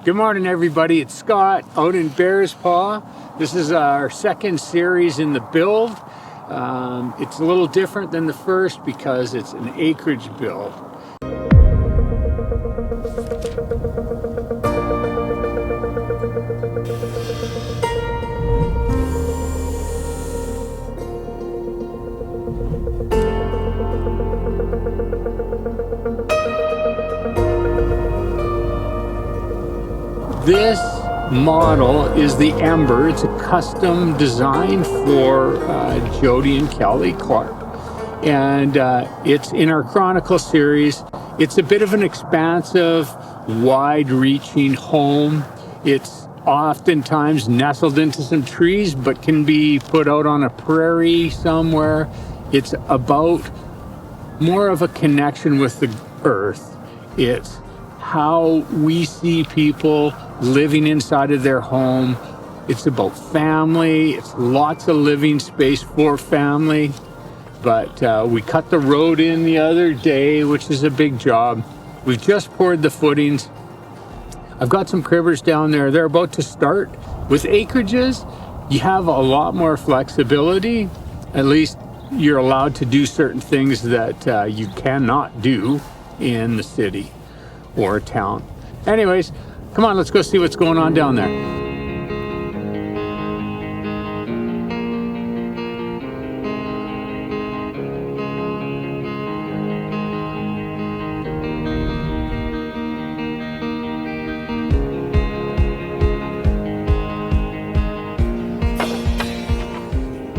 Good morning, everybody. It's Scott out in Bearspaw. This is our second series in the build. It's a little different than the first because it's an acreage build. This model is the Ember. It's a custom design for Jody and Kelly Clark. And it's in our Chronicle series. It's a bit of an expansive, wide-reaching home. It's oftentimes nestled into some trees, but can be put out on a prairie somewhere. It's about more of a connection with the earth. It's how we see people living inside of their home. It's about family. It's lots of living space for family. But we cut the road in the other day, which is a big job. We've just poured the footings. I've got some cribbers down there. They're about to start. With acreages, you have a lot more flexibility. At least you're allowed to do certain things that you cannot do in the city or a town. Anyways, come on, let's go see what's going on down there.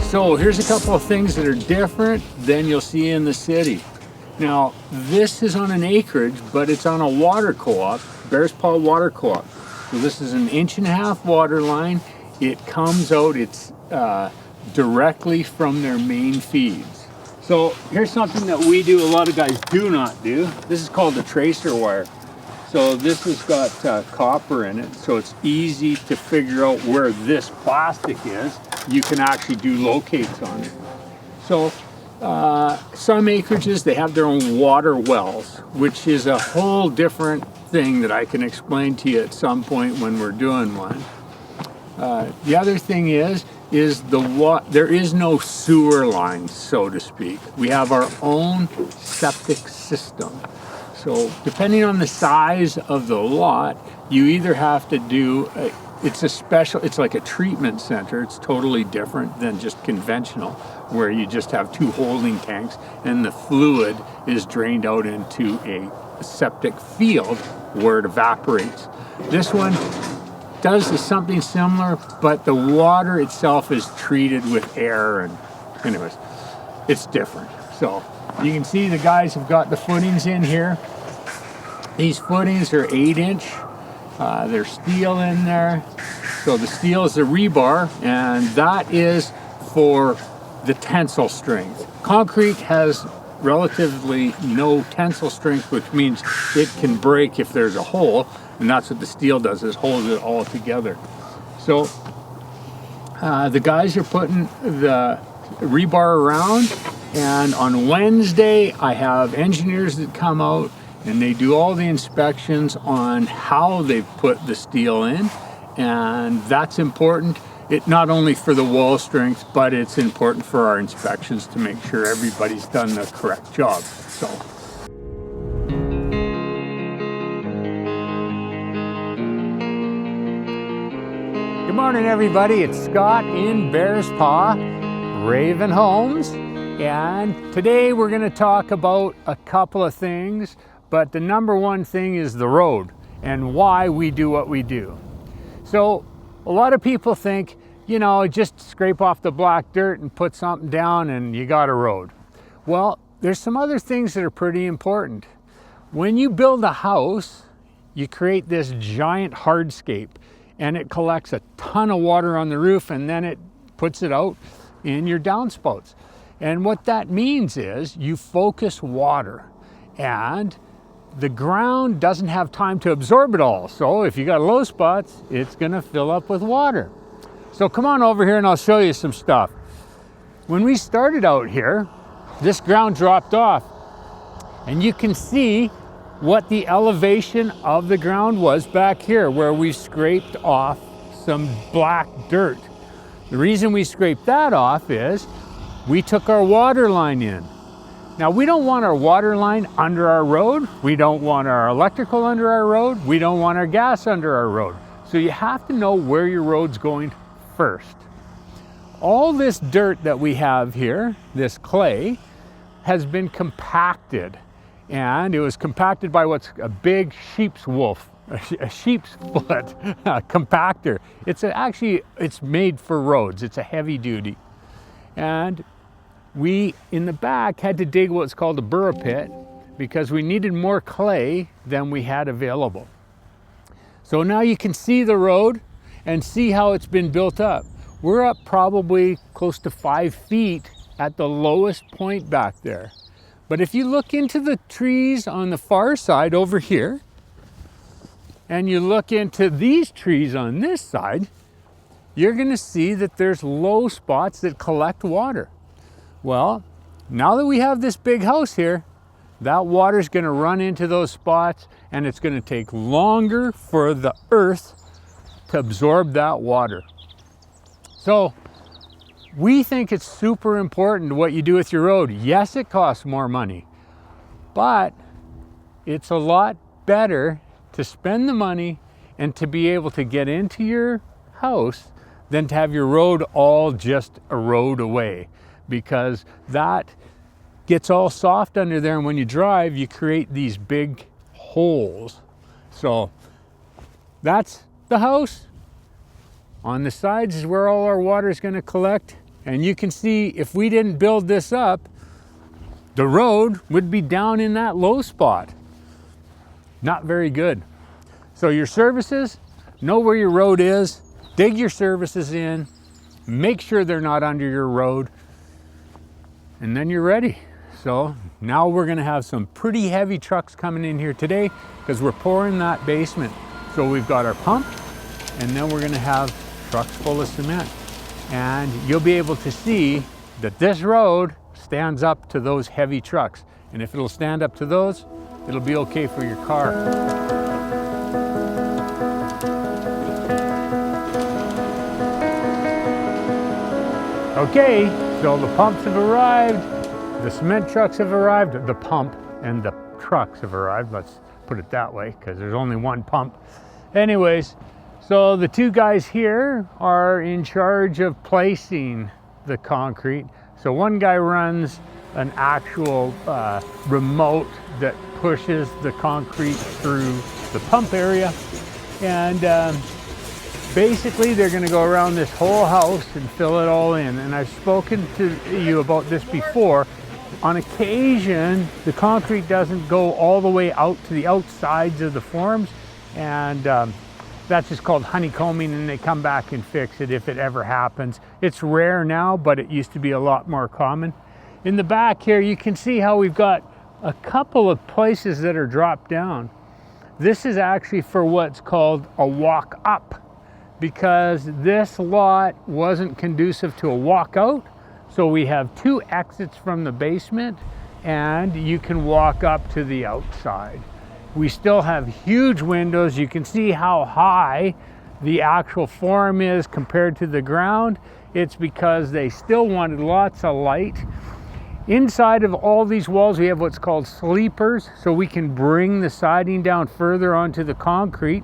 So here's a couple of things that are different than you'll see in the city. Now, this is on an acreage, but it's on a water co-op, Bearspaw Water Co-op. So this is an 1.5-inch water line. It comes out, it's directly from their main feeds. So here's something that we do, a lot of guys do not do. This is called a tracer wire. So this has got copper in it, so it's easy to figure out where this plastic is. You can actually do locates on it. So some acreages, they have their own water wells, which is a whole different thing that I can explain to you at some point when we're doing one. The other thing is there is no sewer line, so to speak. We have our own septic system. So depending on the size of the lot, you either have to do it's like a treatment center. It's totally different than just conventional, where you just have two holding tanks and the fluid is drained out into a septic field where it evaporates. This one does something similar, but the water itself is treated with air, and anyways, it's different. So you can see the guys have got the footings in here. These footings are 8-inch. There's steel in there. So the steel is the rebar, and that is for the tensile strength. Concrete has relatively no tensile strength, which means it can break if there's a hole, and that's what the steel does, is holds it all together. So the guys are putting the rebar around, and on Wednesday I have engineers that come out and they do all the inspections on how they've put the steel in, and that's important. It not only for the wall strength, but it's important for our inspections to make sure everybody's done the correct job. So. Good morning, everybody. It's Scott in Bearspaw, RAVN Homes, and today we're going to talk about a couple of things, but the number one thing is the road and why we do what we do. So a lot of people think, you know, just scrape off the black dirt and put something down and you got a road. Well, there's some other things that are pretty important. When you build a house, you create this giant hardscape, and it collects a ton of water on the roof, and then it puts it out in your downspouts. And what that means is you focus water, and the ground doesn't have time to absorb it all. So if you got low spots, it's gonna fill up with water. So come on over here and I'll show you some stuff. When we started out here, this ground dropped off, and you can see what the elevation of the ground was back here, where we scraped off some black dirt. The reason we scraped that off is we took our water line in. Now, we don't want our water line under our road. We don't want our electrical under our road. We don't want our gas under our road. So you have to know where your road's going first. All this dirt that we have here, this clay, has been compacted. And it was compacted by what's a big sheep's wolf, a sheep's foot compactor. It's made for roads. It's a heavy duty. And we, in the back, had to dig what's called a burrow pit because we needed more clay than we had available. So now you can see the road and see how it's been built up. We're up probably close to 5 feet at the lowest point back there. But if you look into the trees on the far side over here, and you look into these trees on this side, you're gonna see that there's low spots that collect water. Well, now that we have this big house here, that water's gonna run into those spots, and it's gonna take longer for the earth to absorb that water. So we think it's super important what you do with your road. Yes, it costs more money, but it's a lot better to spend the money and to be able to get into your house than to have your road all just a road away, because that gets all soft under there, and when you drive, you create these big holes. So that's the house. On the sides is where all our water is going to collect. And you can see if we didn't build this up, the road would be down in that low spot. Not very good. So your services, know where your road is, dig your services in, make sure they're not under your road, and then you're ready. So now we're gonna have some pretty heavy trucks coming in here today because we're pouring that basement. So we've got our pump, and then we're gonna have trucks full of cement. And you'll be able to see that this road stands up to those heavy trucks. And if it'll stand up to those, it'll be okay for your car. Okay, so the pumps have arrived, the cement trucks have arrived, the pump and the trucks have arrived, let's put it that way, because there's only one pump. Anyways, so the two guys here are in charge of placing the concrete. So one guy runs an actual remote that pushes the concrete through the pump area. And basically they're gonna go around this whole house and fill it all in. And I've spoken to you about this before. On occasion, the concrete doesn't go all the way out to the outsides of the forms. And that's just called honeycombing, and they come back and fix it if it ever happens. It's rare now, but it used to be a lot more common. In the back here, you can see how we've got a couple of places that are dropped down. This is actually for what's called a walk up, because this lot wasn't conducive to a walk out. So we have 2 exits from the basement, and you can walk up to the outside. We still have huge windows. You can see how high the actual form is compared to the ground. It's because they still wanted lots of light. Inside of all these walls, we have what's called sleepers, so we can bring the siding down further onto the concrete.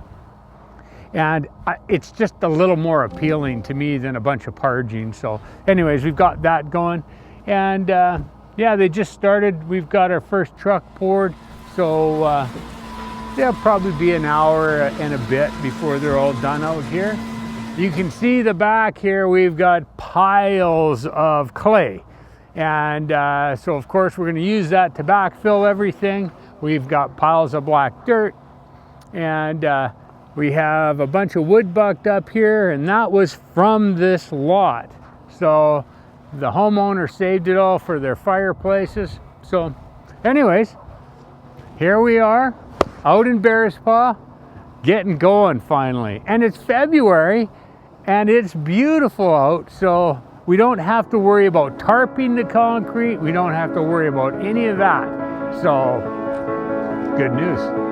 And it's just a little more appealing to me than a bunch of parging. So anyways, we've got that going. And yeah, they just started. We've got our first truck poured. So there'll probably be an hour and a bit before they're all done out here. You can see the back here, we've got piles of clay. And so of course we're gonna use that to backfill everything. We've got piles of black dirt, and we have a bunch of wood bucked up here, and that was from this lot. So the homeowner saved it all for their fireplaces. So anyways, here we are out in Bearspaw, getting going finally. And it's February, and it's beautiful out, so we don't have to worry about tarping the concrete. We don't have to worry about any of that. So good news.